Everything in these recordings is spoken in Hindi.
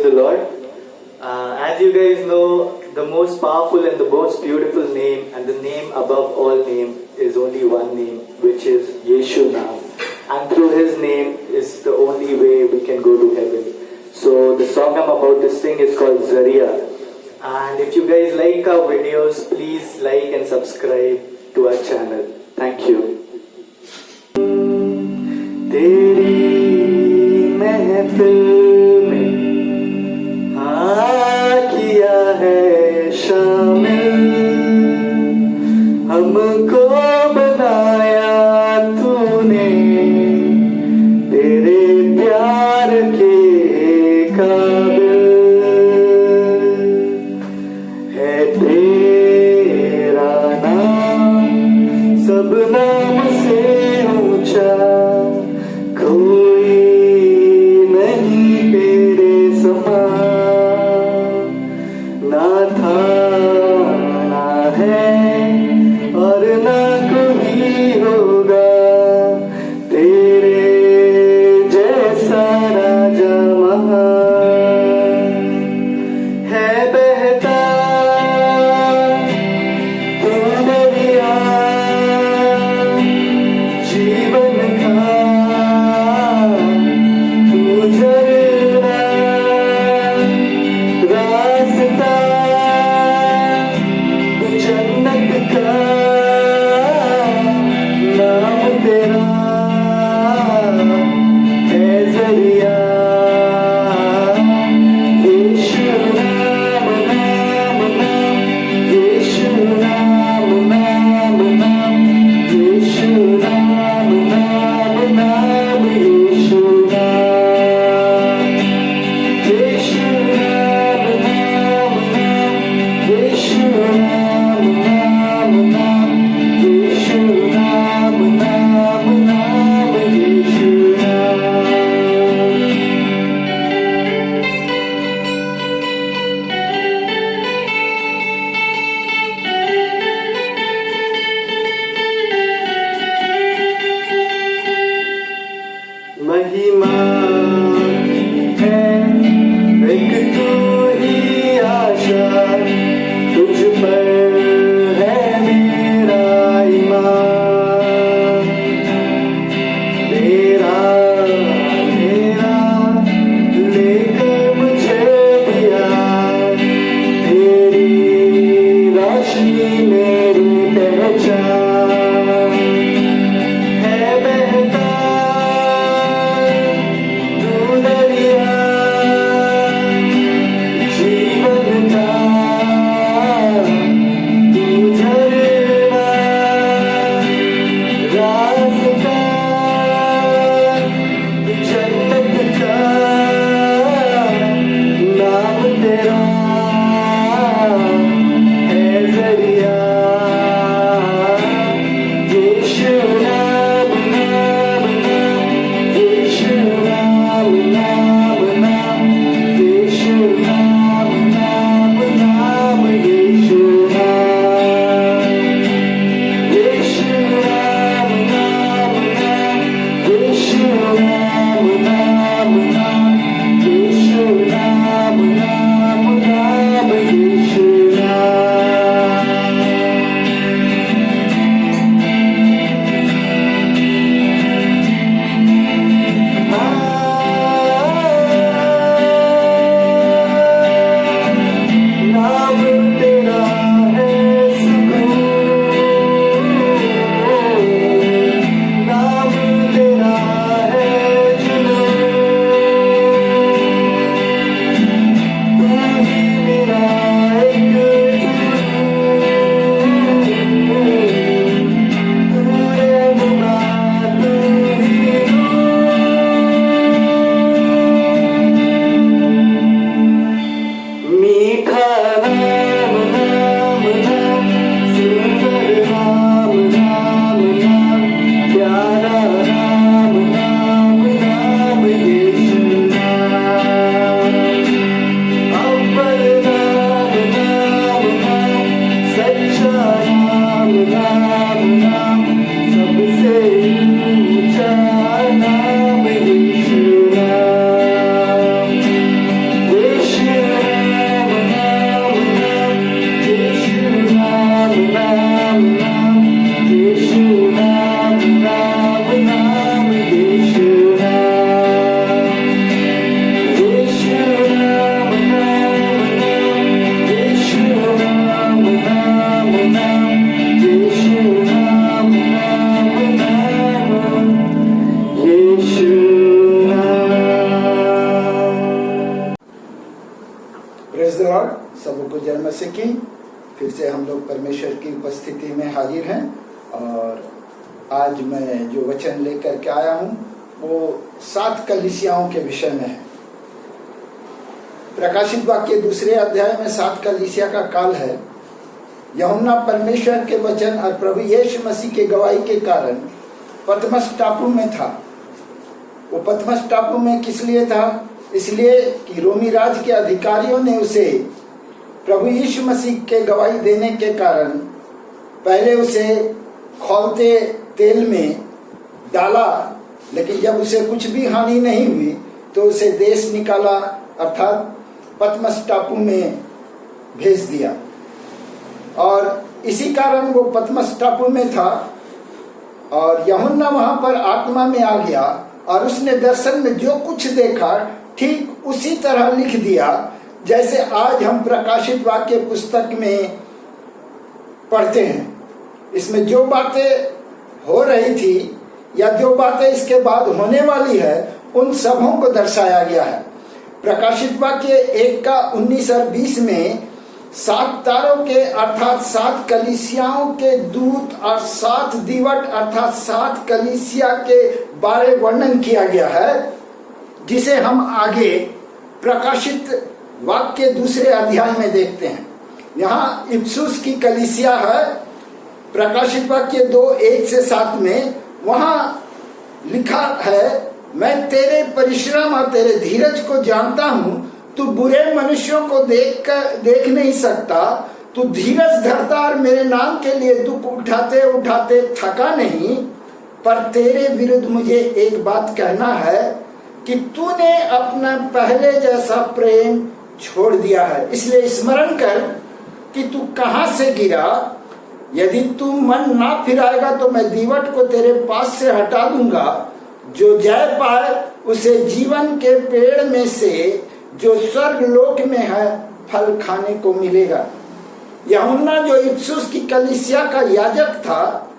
the Lord. As you guys know, the most powerful and the most beautiful name and the name above all name is only one name, which is Yeshu Naam. And through his name is the only way we can go to heaven. So the song I'm about to sing is called Zaria. And if you guys like our videos, please like and subscribe to our channel. Thank you. तेरी महफिल में किया है शामिल, हमको बनाया तूने तेरे प्यार के काबिल, है तेरा नाम सब नाम से ऊंचा, कोई नहीं तेरे समान, ना था ना है और ना कोई होगा तेरे जैसा राजा महान, है बहता तू दरिया जीवन का, तू झरना रास्ता, तू जन्नत का, नाम तेरा है जरिया, यीशु नाम नाम नाम, यीशु नाम नाम नाम, यीशु नाम नाम नाम, यीशु नाम, यीशु नाम नाम नाम, यीशु नाम नाम नाम, यीशु नाम नाम नाम, यीशु नाम। महिमा है एक तू ही आशा, तुझ पर है मेरा ईमान, तेरा तेरा लेकर मुझे दिया, तेरी रोशनी मेरी पहचान, है बहता तू सबको जय मसीह की। फिर से हम लोग परमेश्वर की उपस्थिति में हाजिर हैं और आज मैं जो वचन लेकर के आया हूँ वो 7 कलीसियाओं के विषय में है। प्रकाशित वाक्य 2 अध्याय में 7 कलीसिया का काल है। यूहन्ना परमेश्वर के वचन और प्रभु यीशु मसीह के गवाही के कारण पतमस टापू में था। वो पतमस टापू में किस लिए था? इसलिए कि रोमी राज के अधिकारियों ने उसे प्रभु यीशु मसीह के गवाही देने के कारण पहले उसे खौलते तेल में डाला, लेकिन जब उसे कुछ भी हानि नहीं हुई तो उसे देश निकाला, अर्थात पतमस टापू में भेज दिया। और इसी कारण वो पतमस टापू में था और यूहन्ना वहां पर आत्मा में आ गया और उसने दर्शन में जो कुछ देखा ठीक उसी तरह लिख दिया जैसे आज हम प्रकाशित वाक्य पुस्तक में पढ़ते हैं। इसमें जो बातें हो रही थी या जो बातें इसके बाद होने वाली है उन सबों को दर्शाया गया है। प्रकाशित वाक्य 1 का 19 और 20 में 7 तारों के अर्थात 7 कलीसियाओं के दूत और 7 दीवट अर्थात 7 कलीसिया के बारे वर्णन किया गया है, जिसे हम आगे प्रकाशित वाक्य 2 अध्याय में देखते हैं। यहाँ इफिसुस की कलीसिया है। प्रकाशित वाक्य 2:1-7 में वहाँ लिखा है, मैं तेरे परिश्रम और तेरे धीरज को जानता हूँ। तू बुरे मनुष्यों को देख नहीं सकता। तू धीरज धरता और मेरे नाम के लिए दुख उठाते उठाते थका नहीं। पर तेरे विरुद्ध मुझे एक बात कहना है कि तूने अपना पहले जैसा प्रेम छोड़ दिया है। इसलिए स्मरण कर कि तू कहाँ से गिरा। यदि तू मन ना फिराएगा तो मैं दीवट को तेरे पास से हटा दूंगा। जो जय पाए उसे जीवन के पेड़ में से जो स्वर्ग लोक में है फल खाने को मिलेगा। यूहन्ना जो इफिसुस की कलीसिया का याजक था,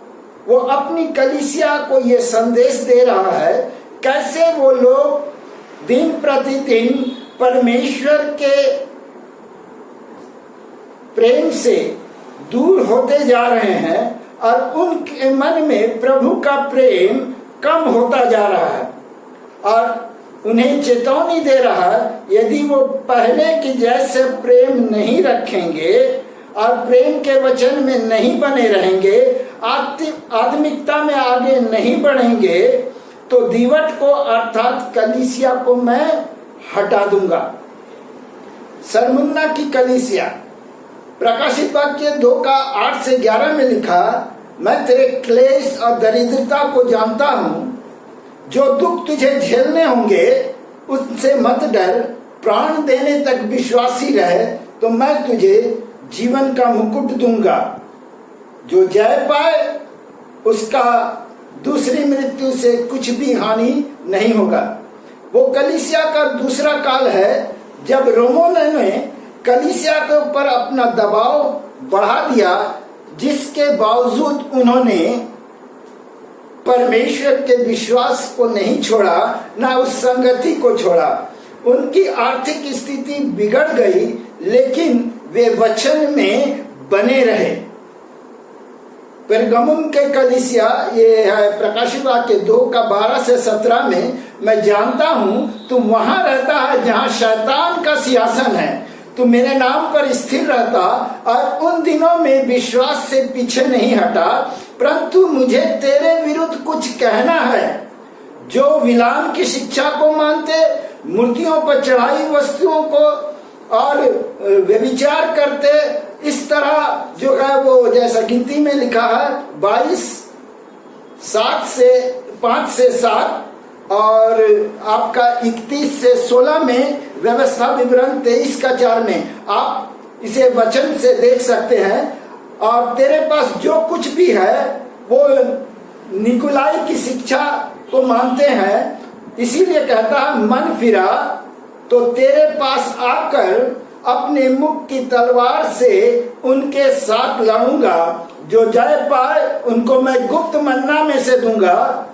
वो अपनी कलीसिया को ये संदेश दे रहा है कैसे वो लोग दिन प्रतिदिन परमेश्वर के प्रेम से दूर होते जा रहे हैं और उनके मन में प्रभु का प्रेम कम होता जा रहा है और उन्हें चेतावनी दे रहा है, यदि वो पहले की जैसे प्रेम नहीं रखेंगे और प्रेम के वचन में नहीं बने रहेंगे, आत्मिकता में आगे नहीं बढ़ेंगे, तो दीवट को अर्थात कलीसिया को मैं हटा दूंगा। सरमुन्ना की कलीसिया प्रकाशित वाक्य 2 का 8-11 में लिखा, मैं तेरे क्लेश और दरिद्रता को जानता हूँ। जो दुख तुझे झेलने होंगे उनसे मत डर। प्राण देने तक विश्वासी रहे तो मैं तुझे जीवन का मुकुट दूंगा। जो जय पाए उसका दूसरी मृत्यु से कुछ भी हानि नहीं होगा। वो कलीसिया का दूसरा काल है जब रोमों ने कलीसिया के ऊपर अपना दबाव बढ़ा दिया, जिसके बावजूद उन्होंने परमेश्वर के विश्वास को नहीं छोड़ा, ना उस संगति को छोड़ा। उनकी आर्थिक स्थिति बिगड़ गई लेकिन वे वचन में बने रहे। पेरगमुन के कलीसिया, ये है प्रकाशित वाक्य 2 का 12-17 में, मैं जानता हूँ तुम वहां रहता है जहाँ शैतान का सिंहासन है। तू मेरे नाम पर स्थिर रहता और उन दिनों में विश्वास से पीछे नहीं हटा। परंतु मुझे तेरे विरुद्ध कुछ कहना है। जो विलाम की शिक्षा को मानते, मूर्तियों पर चढ़ाई वस्तुओं को और व्यभिचार करते, इस तरह जो है वो जैसा गिनती में लिखा है 5:7 और आपका 31-16 में, व्यवस्था विवरण 23-4 में आप इसे वचन से देख सकते हैं। और तेरे पास जो कुछ भी है वो निकोलाई की शिक्षा को मानते हैं। इसीलिए कहता है मन फिरा तो तेरे पास आकर अपने मुख की तलवार से उनके साथ लड़ूंगा। जो जय पाए उनको मैं गुप्त मन्ना में से दूंगा।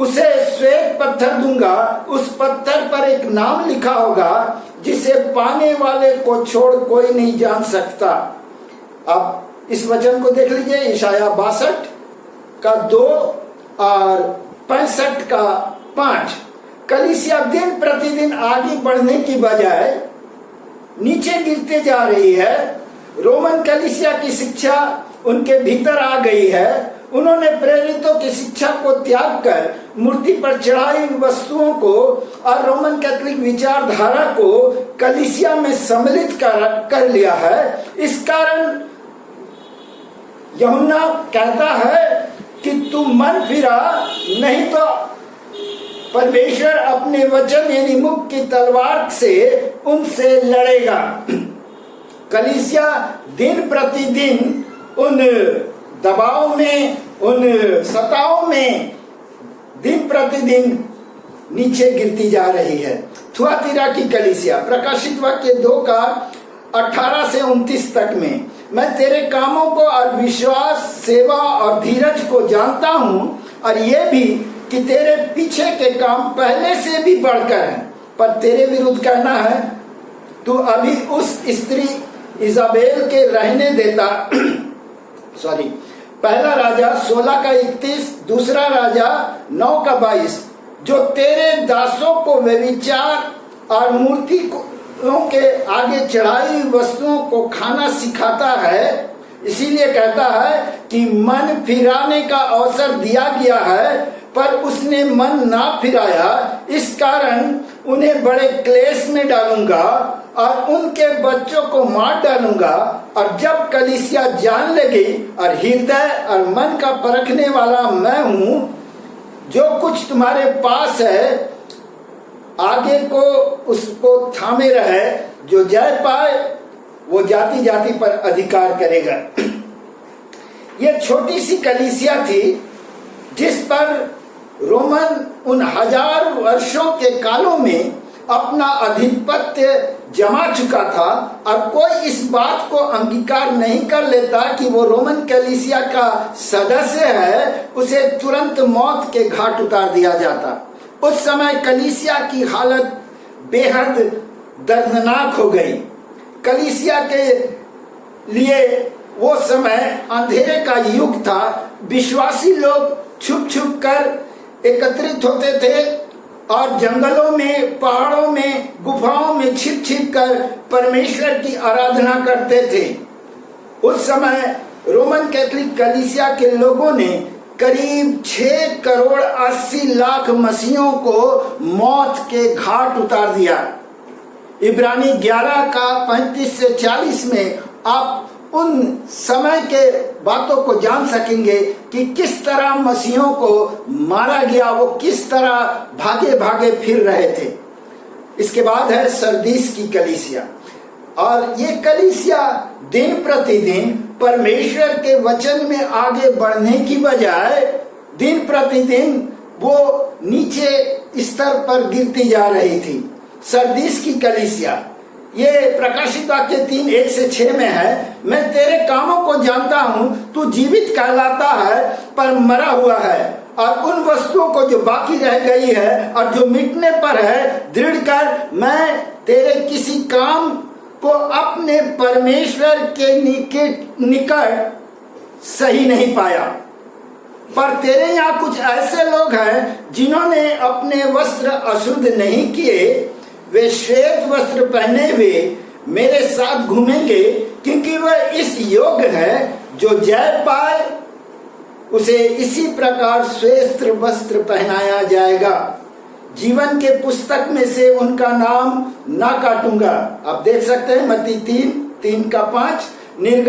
उसे श्वेत पत्थर दूंगा, उस पत्थर पर एक नाम लिखा होगा जिसे पाने वाले को छोड़ कोई नहीं जान सकता। अब इस वचन को देख लीजिए, इशाया 62 का 2 और 65 का 5। कलीसिया दिन प्रतिदिन आगे बढ़ने की बजाय नीचे गिरते जा रही है। रोमन कलीसिया की शिक्षा उनके भीतर आ गई है। उन्होंने प्रेरितों की शिक्षा को त्याग कर मूर्ति पर चढ़ाई वस्तुओं को और रोमन कैथोलिक विचारधारा को कलीसिया में सम्मिलित कर लिया है। इस कारण यूहन्ना कहता है कि तू मन फिरा, नहीं तो परमेश्वर अपने वचन यानी मुख की तलवार से उनसे लड़ेगा। कलीसिया दिन प्रतिदिन उन दबाव में, उन सताओं में दिन प्रतिदिन नीचे गिरती जा रही है। थुआतीरा की कलीसिया, प्रकाशित वाक्य 2 का 18 से 29 तक में, मैं तेरे कामों को और विश्वास, सेवा और धीरज को जानता हूँ, और ये भी कि तेरे पीछे के काम पहले से भी बढ़कर हैं, पर तेरे विरुद्ध कहना है तू अभी उस स्त्री इजाबेल के रहने देता। सॉरी, पहला राजा 16 का 31, दूसरा राजा 9 का 22, जो तेरे दासों को व्यभिचार और मूर्ति के आगे चढ़ाई वस्तुओं को खाना सिखाता है। इसीलिए कहता है कि मन फिराने का अवसर दिया गया है, पर उसने मन ना फिराया। इस कारण उन्हें बड़े क्लेश में डालूंगा और उनके बच्चों को मार डालूंगा। और जब कलीसिया जान लेगी और हृदय और मन का परखने वाला मैं हूँ, जो कुछ तुम्हारे पास है आगे को उसको थामे रहे, जो जय पाए वो जाति जाति पर अधिकार करेगा। ये छोटी सी कलीसिया थी जिस पर रोमन उन 1000 वर्षों के कालों में अपना आधिपत्य जमा चुका था, और कोई इस बात को अंगीकार नहीं कर लेता कि वो रोमन कलीसिया का सदस्य है, उसे तुरंत मौत के घाट उतार दिया जाता। उस समय कलीसिया की हालत बेहद दर्दनाक हो गई। कलीसिया के लिए वो समय अंधेरे का युग था। विश्वासी लोग छुप छुप कर एकत्रित होते थे और जंगलों में, पहाड़ों में, गुफाओं में छिप छिप कर परमेश्वर की आराधना करते थे। उस समय रोमन कैथोलिक कलीसिया के लोगों ने करीब 6 करोड़ 80 लाख मसीहों को मौत के घाट उतार दिया। इब्रानी 11 का 35 से 40 में आप उन समय के बातों को जान सकेंगे कि किस तरह मसीहों को मारा गया, वो किस तरह भागे भागे फिर रहे थे। इसके बाद है सरदीस की कलीसिया, और ये कलीसिया दिन प्रतिदिन परमेश्वर के वचन में आगे बढ़ने की बजाय दिन प्रतिदिन वो नीचे स्तर पर गिरती जा रही थी। सरदीस की कलीसिया, ये प्रकाशित वाक्य 3 1 से 6 में है, मैं तेरे कामों को जानता हूँ, तू जीवित कहलाता है पर मरा हुआ है, और उन वस्तुओं को जो बाकी रह गई है और जो मिटने पर है दृढ़ कर। मैं तेरे किसी काम को अपने परमेश्वर के निकट सही नहीं पाया, पर तेरे यहाँ कुछ ऐसे लोग हैं जिन्होंने अपने वस्त्र अशुद्ध नहीं किए, वे श्वेत वस्त्र पहने हुए मेरे साथ घूमेंगे, क्योंकि वह इस योग्य है जो जय पाए उसे इसी प्रकार श्वेत वस्त्र पहनाया जाएगा। जीवन के पुस्तक में से उनका नाम ना काटूंगा। आप देख सकते हैं मत्ती 3 3 का 5,